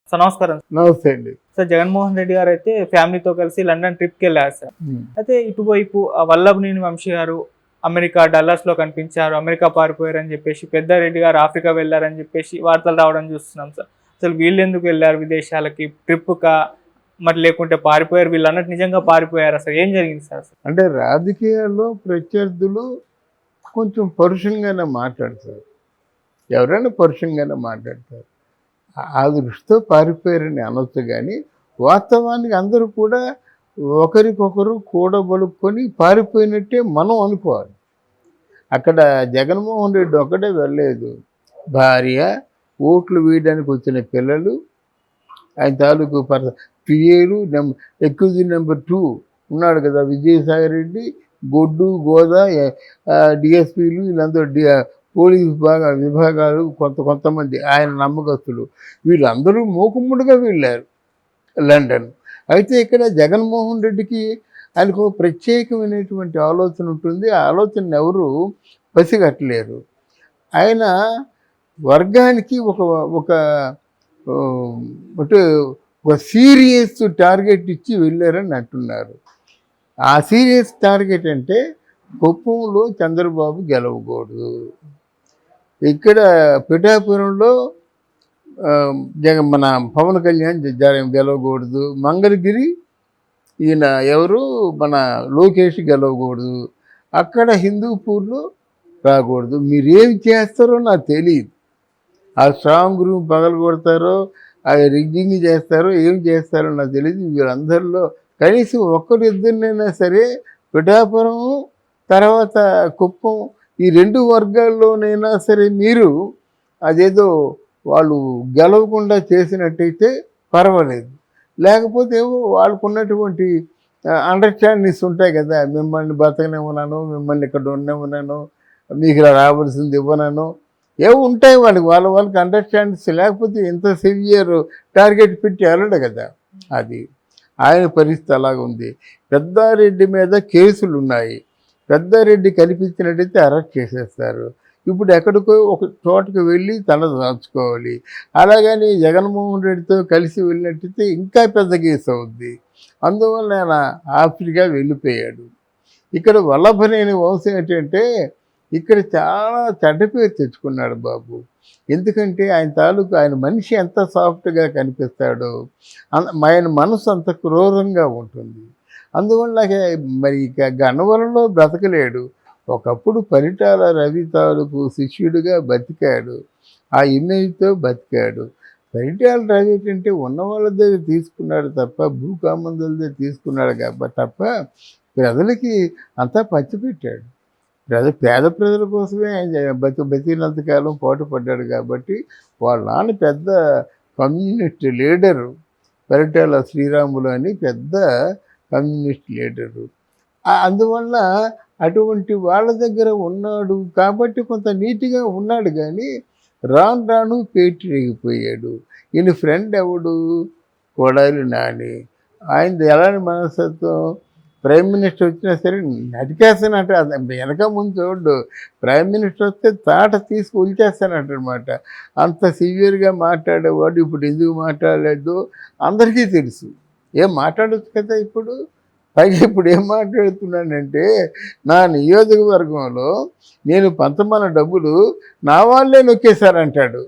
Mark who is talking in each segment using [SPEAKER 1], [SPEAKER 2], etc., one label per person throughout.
[SPEAKER 1] Sir నమస్కారం.
[SPEAKER 2] నమస్తే అండి.
[SPEAKER 1] సార్ జగన్మోహన్ రెడ్డి గారు అయితే ఫ్యామిలీతో కలిసి లండన్ ట్రిప్కి వెళ్ళారు సార్. అయితే ఇటువైపు వల్లభనేని వంశీ గారు అమెరికా డల్లాస్లో కనిపించారు, అమెరికా పారిపోయారు అని చెప్పేసి, పెద్దారెడ్డి గారు ఆఫ్రికా వెళ్ళారని చెప్పేసి వార్తలు రావడం చూస్తున్నాం సార్. అసలు వీళ్ళు ఎందుకు వెళ్ళారు విదేశాలకి, ట్రిప్కా మరి లేకుంటే పారిపోయారు, వీళ్ళు అన్నట్టు నిజంగా పారిపోయారు, అసలు ఏం జరిగింది సార్?
[SPEAKER 2] అంటే రాజకీయాల్లో ప్రత్యర్థులు కొంచెం పరుషంగానే మాట్లాడతారు, ఎవరైనా పరుషంగానే మాట్లాడతారు. ఆ దృష్టితో పారిపోయారని అనొచ్చు, కానీ వాస్తవానికి అందరూ కూడా ఒకరికొకరు కూడబలుక్కొని పారిపోయినట్టే మనం అనుకోవాలి. అక్కడ జగన్మోహన్ రెడ్డి ఒకటే వెళ్ళలేదు, భార్య, ఓట్లు వేయడానికి వచ్చిన పిల్లలు, ఆయన తాలూకు పిఏలు, ఎక్యూజ్ నెంబర్ 2 ఉన్నాడు కదా విజయసాయి రెడ్డి, గొడ్డు గోదా, డిఎస్పీలు, వీళ్ళందరూ పోలీస్ విభాగాలు, కొంతమంది ఆయన నమ్మకస్తులు, వీళ్ళందరూ మూకుమ్ముడిగా వెళ్ళారు లండన్. అయితే ఇక్కడ జగన్మోహన్ రెడ్డికి ఆయనకు ప్రత్యేకమైనటువంటి ఆలోచన ఉంటుంది. ఆ ఆలోచన ఎవరు పసిగట్టలేరు. ఆయన వర్గానికి ఒక ఒక అంటే ఒక సీరియస్ టార్గెట్ ఇచ్చి వెళ్ళారని అంటున్నారు. ఆ సీరియస్ టార్గెట్ అంటే కుప్పంలో చంద్రబాబు గెలవకూడదు, ఇక్కడ పిఠాపురంలో మన పవన్ కళ్యాణ్ గెలవకూడదు, మంగళగిరి ఈయన ఎవరు మన లోకేష్ గెలవకూడదు, అక్కడ హిందూపూర్లో రాకూడదు. మీరేమి చేస్తారో నాకు తెలియదు. ఆ స్ట్రాంగ్ రూమ్ పగలు కొడతారో, అది రిగ్గింగ్ చేస్తారో, ఏం చేస్తారో నాకు తెలియదు. వీళ్ళందరిలో కనీసం ఒక్కరిద్దరినైనా సరే పిఠాపురం తర్వాత కుప్పం ఈ 2 వర్గాల్లోనైనా సరే మీరు అదేదో వాళ్ళు గెలవకుండా చేసినట్టయితే పర్వాలేదు. లేకపోతే ఏమో వాళ్ళకున్నటువంటి అండర్స్టాండింగ్స్ ఉంటాయి కదా, మిమ్మల్ని బతకనివ్వనను, మిమ్మల్ని ఇక్కడ ఉండనివ్వనను, మీకు ఇలా రావాల్సింది ఇవ్వనను, ఏవో ఉంటాయి వాళ్ళకి అండర్స్టాండింగ్స్. లేకపోతే ఇంత సివియర్ టార్గెట్ పెట్టి వెళ్ళడు కదా. అది ఆయన పరిస్థితి అలాగుంది. పెద్దారెడ్డి మీద కేసులు ఉన్నాయి, పెద్దారెడ్డి కనిపించినట్టయితే అరెస్ట్ చేసేస్తారు. ఇప్పుడు ఎక్కడికో ఒక చోటకు వెళ్ళి తల దాచుకోవాలి. అలాగని జగన్మోహన్ రెడ్డితో కలిసి వెళ్ళినట్టయితే ఇంకా పెద్ద కేసు అవుద్ది. అందువల్ల ఆయన ఆఫ్రికా వెళ్ళిపోయాడు. ఇక్కడ వల్లభనేని వంశం ఏంటంటే ఇక్కడ చాలా చెడ్డ పేరు తెచ్చుకున్నాడు బాబు. ఎందుకంటే ఆయన తాలూకు ఆయన మనిషి ఎంత సాఫ్ట్గా కనిపిస్తాడో ఆయన మనసు అంత క్రూరంగా ఉంటుంది. అందువల్ల మరి ఇక గన్నవరంలో బ్రతకలేడు. ఒకప్పుడు పరిటాల రవి తాలూకు శిష్యుడిగా బతికాడు, ఆ ఇమేజ్తో బతికాడు. పరిటాల రవి ఏంటంటే ఉన్నవాళ్ళ దగ్గర తీసుకున్నాడు తప్ప, భూకామందుల దగ్గర తీసుకున్నాడు కాబట్టి తప్ప ప్రజలకి అంతా పంచిపెట్టాడు. పేద ప్రజల కోసమే ఆయన బతికినంతకాలం పాటుపడ్డాడు. కాబట్టి వాళ్ళ నాన్న పెద్ద కమ్యూనిస్ట్ లీడరు, పరిటాల శ్రీరాములు అని పెద్ద కమ్యూనిస్ట్ లీడరు. అందువల్ల అటువంటి వాళ్ళ దగ్గర ఉన్నాడు కాబట్టి కొంత నీట్గా ఉన్నాడు, కానీ రాను పేటరేగిపోయాడు. ఈయన ఫ్రెండ్ ఎవడు, కొడాలి నాని. ఆయనది ఎలాంటి మనస్తత్వం, ప్రైమ్ మినిస్టర్ వచ్చినా సరే నటికేస్తానంట. వెనక ముందు చూడు, ప్రైమ్ మినిస్టర్ వస్తే తాట తీసుకు ఉల్చేస్తానంటనమాట. అంత సివియర్గా మాట్లాడేవాడు. ఇప్పుడు ఎందుకు మాట్లాడలేదు అందరికీ తెలుసు. ఏం మాట్లాడచ్చు కదా ఇప్పుడు. పైగా ఇప్పుడు ఏం మాట్లాడుతున్నానంటే, నా నియోజకవర్గంలో నేను పంచమన్న డబ్బులు నా వాళ్ళే నొక్కేశారంటాడు.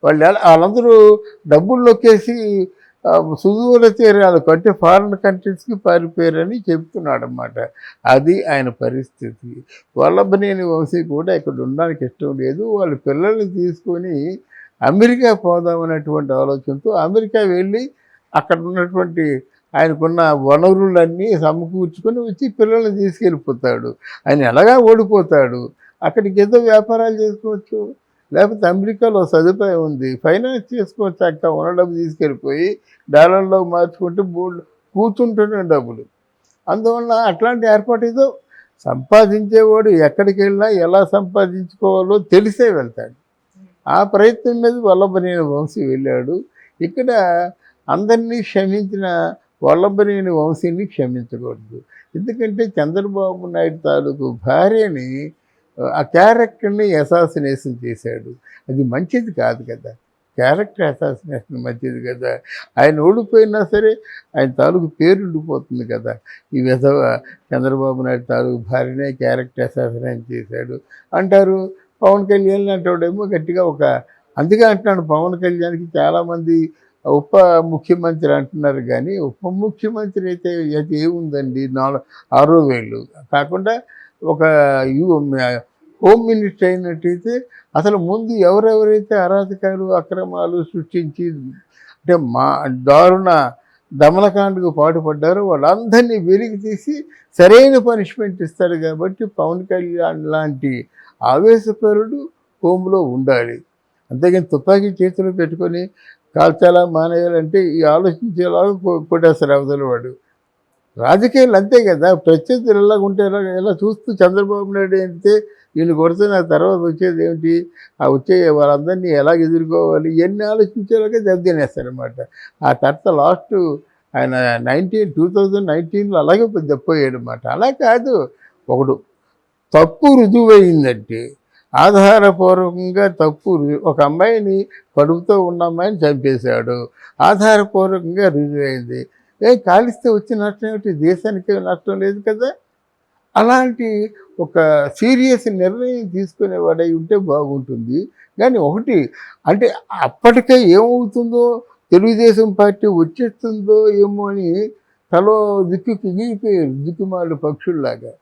[SPEAKER 2] వాళ్ళందరూ డబ్బులు నొక్కేసి సుదూర తీరాలు కట్టి ఫారిన్ కంట్రీస్కి పారిపోయారని చెప్తున్నాడు అన్నమాట. అది ఆయన పరిస్థితి. వల్లభనేని వంశీ కూడా ఇక్కడ ఉండడానికి ఇష్టం లేదు. వాళ్ళ పిల్లల్ని తీసుకొని అమెరికా పోదామనేటువంటి ఆలోచనతో అమెరికా వెళ్ళి అక్కడ ఉన్నటువంటి ఆయనకున్న వనరులన్నీ సమకూర్చుకొని వచ్చి పిల్లల్ని తీసుకెళ్ళిపోతాడు. ఆయన ఎలాగా ఓడిపోతాడు. అక్కడికి ఏదో వ్యాపారాలు చేసుకోవచ్చు, లేకపోతే అమెరికాలో సదుపాయం ఉంది, ఫైనాన్స్ చేసుకోవచ్చు. అక్కడ ఉన్న డబ్బు తీసుకెళ్ళిపోయి డాలర్లో మార్చుకుంటే కూర్చుంటున్న డబ్బులు. అందువల్ల అట్లాంటి ఏర్పాటు ఏదో సంపాదించేవాడు ఎక్కడికి వెళ్ళినా ఎలా సంపాదించుకోవాలో తెలిసే వెళ్తాడు. ఆ ప్రయత్నం మీద వల్లభనేని వంశీ వెళ్ళాడు. ఇక్కడ అందరినీ క్షమించిన వల్లభనేని వంశీని క్షమించకూడదు. ఎందుకంటే చంద్రబాబు నాయుడు తాలూకు భార్యని, ఆ క్యారెక్టర్ని అసాసినేషన్ చేశాడు. అది మంచిది కాదు కదా. క్యారెక్టర్ అసాసినేషన్ మంచిది కదా. ఆయన ఓడిపోయినా సరే ఆయన తాలూకు పేరు ఉండిపోతుంది కదా. ఈ విధవ చంద్రబాబు నాయుడు తాలూకు భార్యనే క్యారెక్టర్ అసాసినేషన్ చేశాడు అంటారు. పవన్ కళ్యాణ్ అంటాడేమో గట్టిగా అందుకే అంటున్నాడు, పవన్ కళ్యాణ్కి చాలామంది ఉప ముఖ్యమంత్రి అంటున్నారు, కానీ ఉప ముఖ్యమంత్రి అయితే ఏముందండి, 6 వేలు కాకుండా ఒక హోమ్ మినిస్టర్ అయినట్టయితే అసలు ముందు ఎవరెవరైతే అరాచకాలు అక్రమాలు సృష్టించి అంటే దారుణ దమనకాండకు పాటుపడ్డారో వాళ్ళందరినీ వెలికి తీసి సరైన పనిష్మెంట్ ఇస్తారు. కాబట్టి పవన్ కళ్యాణ్ లాంటి ఆవేశపరుడు హోంలో ఉండాలి. అంతేగాని తుపాకీ చేతిలో పెట్టుకొని కాల్చాలా మానేయాలంటే ఈ ఆలోచించేలాగా కొట్టేస్తారు అవతల వాడు. రాజకీయాలు అంతే కదా, ప్రత్యర్థులు ఎలాగ ఉంటే ఎలా చూస్తూ చంద్రబాబు నాయుడు అయితే వీళ్ళు కొడితే నాకు తర్వాత వచ్చేది ఏమిటి, వచ్చే వాళ్ళందరినీ ఎలాగ ఎదుర్కోవాలి ఇవన్నీ ఆలోచించేలాగా దెబ్బతినేస్తారనమాట. ఆ తర్వాత లాస్ట్ ఆయన 2019లో అలాగే దెబ్బపోయాడు అనమాట. అలా కాదు, ఒకడు తప్పు రుజువైందంటే ఆధారపూర్వకంగా ఒక అమ్మాయిని కడుపుతో ఉన్న అమ్మాయిని చంపేశాడు, ఆధారపూర్వకంగా రుజువైంది. కాలిస్తే వచ్చే నష్టం ఏమిటి, దేశానికి నష్టం లేదు కదా. అలాంటి ఒక సీరియస్ నిర్ణయం తీసుకునేవాడై ఉంటే బాగుంటుంది. కానీ ఒకటి అంటే అప్పటికే ఏమవుతుందో, తెలుగుదేశం పార్టీ వచ్చేస్తుందో ఏమో అని తలో దిక్కుకి ఎగిరిపోయారు దిక్కుమాలు పక్షుల్లాగా.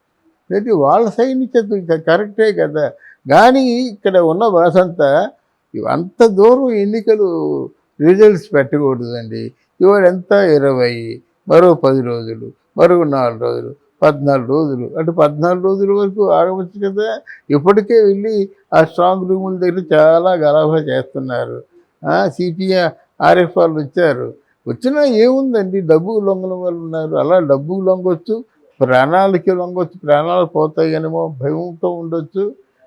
[SPEAKER 2] అయితే వాళ్ళ సైనిక కరెక్టే కదా. కానీ ఇక్కడ ఉన్న భాషంతా అంత దూరం ఎన్నికలు రిజల్ట్స్ పెట్టకూడదండి. ఇవాళ ఎంత 20, మరో 10 రోజులు, మరో 4 రోజులు, 14 రోజులు, అంటే 14 రోజుల వరకు ఆగవచ్చు కదా. ఇప్పటికే వెళ్ళి ఆ స్ట్రాంగ్ రూముల దగ్గర చాలా గలాభా చేస్తున్నారు. సిపిఐ ఆర్ఎఫ్ వాళ్ళు వచ్చినా ఏముందండి, డబ్బుకు లొంగని వాళ్ళు ఉన్నారు. అలా డబ్బుకు లొంగొచ్చు, ప్రాణాలకి లొంగొచ్చు, ప్రాణాలు పోతాయనేమో భయంతో ఉండొచ్చు.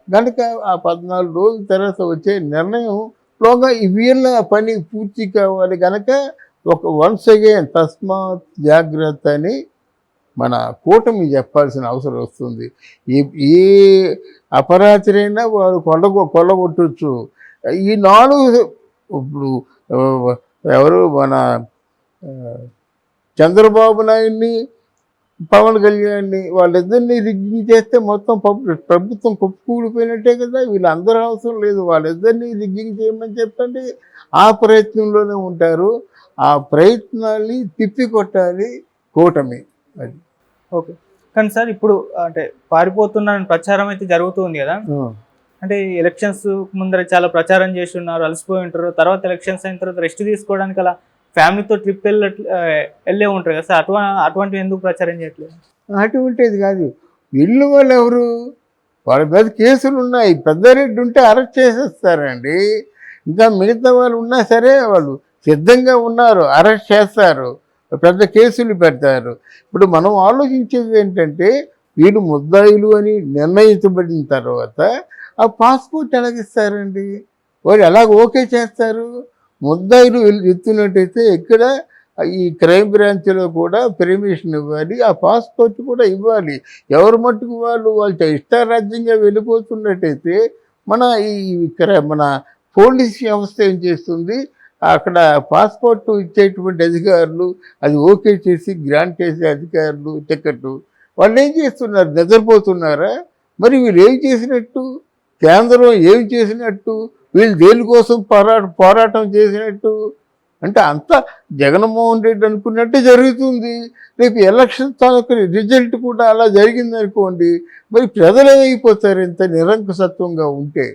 [SPEAKER 2] కనుక ఆ 14 రోజుల తర్వాత వచ్చే నిర్ణయం లోగా వీళ్ళ పని పూర్తి కావాలి. కనుక వన్స్ అగైన్ తస్మాత్ జాగ్రత్త అని మన కూటమి చెప్పాల్సిన అవసరం వస్తుంది. ఏ అపరాత్రైనా వారు కొల్లగొట్టచ్చు. ఈ 4 ఇప్పుడు ఎవరు మన చంద్రబాబు నాయుడిని, పవన్ కళ్యాణ్ని వాళ్ళిద్దరినీ రిగ్గింగ్ చేస్తే మొత్తం ప్రభుత్వం కూలిపోయినట్టే కదా. వీళ్ళందరూ అవసరం లేదు, వాళ్ళిద్దరినీ రిగ్గింగ్ చేయమని చెప్పండి, ఆ ప్రయత్నంలోనే ఉంటారు. ఆ ప్రయత్నాన్ని తిప్పికొట్టాలి కూటమి. అది
[SPEAKER 1] ఓకే. కానీ సార్ ఇప్పుడు అంటే పారిపోతున్న ప్రచారం అయితే జరుగుతుంది కదా, అంటే ఎలక్షన్స్ ముందర చాలా ప్రచారం చేసి ఉన్నారు, అలసిపోయి ఉంటారు, తర్వాత ఎలక్షన్స్ అయిన తర్వాత రెస్ట్ తీసుకోవడానికి అలా ఫ్యామిలీతో ట్రిప్ వెళ్ళే ఉంటారు కదా సార్, అటువంటివి ఎందుకు ప్రచారం చేయట్లేదు?
[SPEAKER 2] అటువంటిది కాదు, వీళ్ళు వాళ్ళు ఎవరు, వాళ్ళ మీద కేసులు ఉన్నాయి. పెద్దారెడ్డి ఉంటే అరెస్ట్ చేసేస్తారండి. ఇంకా మిగతా వాళ్ళు ఉన్నా సరే వాళ్ళు సిద్ధంగా ఉన్నారు, అరెస్ట్ చేస్తారు, పెద్ద కేసులు పెడతారు. ఇప్పుడు మనం ఆలోచించేది ఏంటంటే, వీళ్ళు ముద్దాయిలు అని నిర్ణయించబడిన తర్వాత ఆ పాస్పోర్ట్ ఎలాగిస్తారండి, వాళ్ళు ఎలాగ ఓకే చేస్తారు? ముద్దాయిలు ఎత్తున్నట్టయితే ఇక్కడ ఈ క్రైమ్ బ్రాంచ్లో కూడా పర్మిషన్ ఇవ్వాలి, ఆ పాస్పోర్ట్ కూడా ఇవ్వాలి. ఎవరు మట్టుకు వాళ్ళు ఇష్టారాజ్యంగా వెళ్ళిపోతున్నట్టయితే మన పోలీస్ వ్యవస్థ ఏం చేస్తుంది, అక్కడ పాస్పోర్ట్ ఇచ్చేటువంటి అధికారులు అది ఓకే చేసి గ్రాంట్ చేసే అధికారులు టికెట్ వాళ్ళు ఏం చేస్తున్నారు, నిద్రపోతున్నారా? మరి వీళ్ళు ఏం చేసినట్టు, కేంద్రం ఏం చేసినట్టు, వీళ్ళు దేనికోసం పోరాటం చేసినట్టు? అంటే అంతా జగన్మోహన్ రెడ్డి అనుకున్నట్టే జరుగుతుంది. రేపు ఎలక్షన్ తాలూకు రిజల్ట్ కూడా అలా జరిగిందనుకోండి, మరి ప్రజలు ఏమైపోతారు ఇంత నిరంకుశత్వంగా ఉంటే?